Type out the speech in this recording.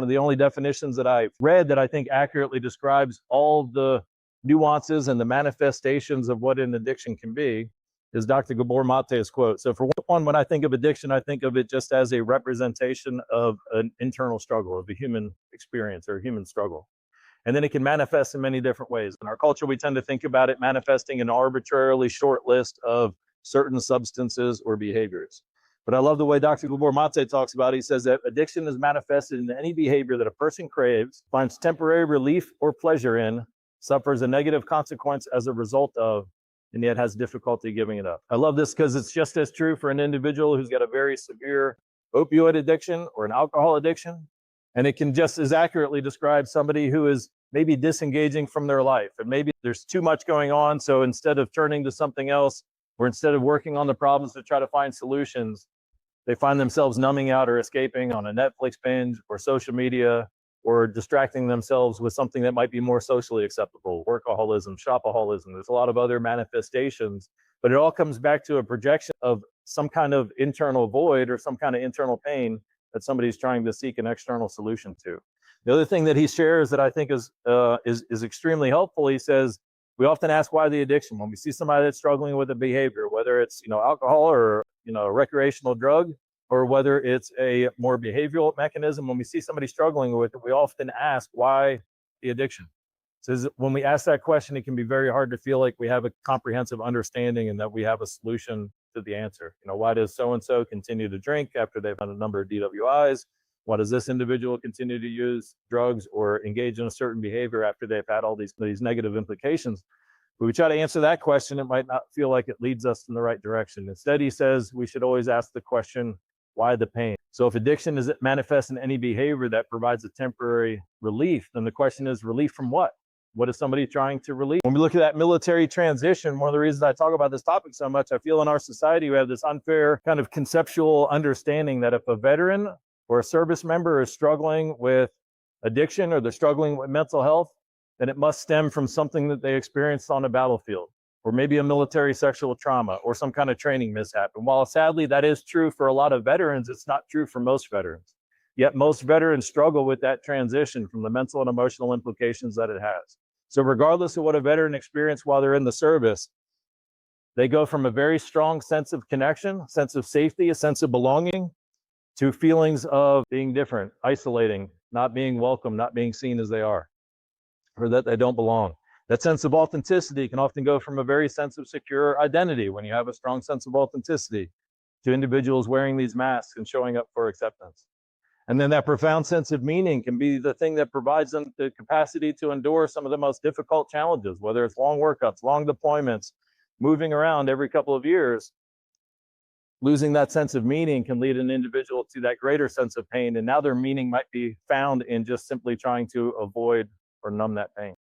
of the only definitions that I've read that I think accurately describes all the nuances and the manifestations of what an addiction can be is Dr. Gabor Mate's quote. So for one, when I think of addiction, I think of it just as a representation of an internal struggle, of a human experience or a human struggle. And then it can manifest in many different ways. In our culture, we tend to think about it manifesting an arbitrarily short list of certain substances or behaviors. But I love the way Dr. Gabor Maté talks about it. He says that addiction is manifested in any behavior that a person craves, finds temporary relief or pleasure in, suffers a negative consequence as a result of, and yet has difficulty giving it up. I love this because it's just as true for an individual who's got a very severe opioid addiction or an alcohol addiction. And it can just as accurately describe somebody who is maybe disengaging from their life. And maybe there's too much going on. So instead of turning to something else, or instead of working on the problems to try to find solutions, they find themselves numbing out or escaping on a Netflix binge or social media, or distracting themselves with something that might be more socially acceptable, workaholism, shopaholism. There's a lot of other manifestations, but it all comes back to a projection of some kind of internal void or some kind of internal pain that somebody's trying to seek an external solution to. The other thing that he shares that I think is extremely helpful, he says, we often ask why the addiction. When we see somebody that's struggling with a behavior, whether it's alcohol or a recreational drug, or whether it's a more behavioral mechanism, when we see somebody struggling with it, we often ask why the addiction. So when we ask that question, it can be very hard to feel like we have a comprehensive understanding and that we have a solution to the answer. Why does so-and-so continue to drink after they've had a number of DWIs? Why does this individual continue to use drugs or engage in a certain behavior after they've had all these negative implications? When we try to answer that question, it might not feel like it leads us in the right direction. Instead, he says we should always ask the question, why the pain? So if addiction is manifest in any behavior that provides a temporary relief, then the question is, relief from what? What is somebody trying to relieve? When we look at that military transition, one of the reasons I talk about this topic so much, I feel in our society we have this unfair kind of conceptual understanding that if a veteran or a service member is struggling with addiction or they're struggling with mental health, then it must stem from something that they experienced on a battlefield, or maybe a military sexual trauma or some kind of training mishap. And while sadly that is true for a lot of veterans, it's not true for most veterans. Yet most veterans struggle with that transition from the mental and emotional implications that it has. So regardless of what a veteran experienced while they're in the service, they go from a very strong sense of connection, sense of safety, a sense of belonging, to feelings of being different, isolating, not being welcome, not being seen as they are, or that they don't belong. That sense of authenticity can often go from a very sense of secure identity, when you have a strong sense of authenticity, to individuals wearing these masks and showing up for acceptance. And then that profound sense of meaning can be the thing that provides them the capacity to endure some of the most difficult challenges, whether it's long workouts, long deployments, moving around every couple of years. Losing that sense of meaning can lead an individual to that greater sense of pain, and now their meaning might be found in just simply trying to avoid or numb that pain.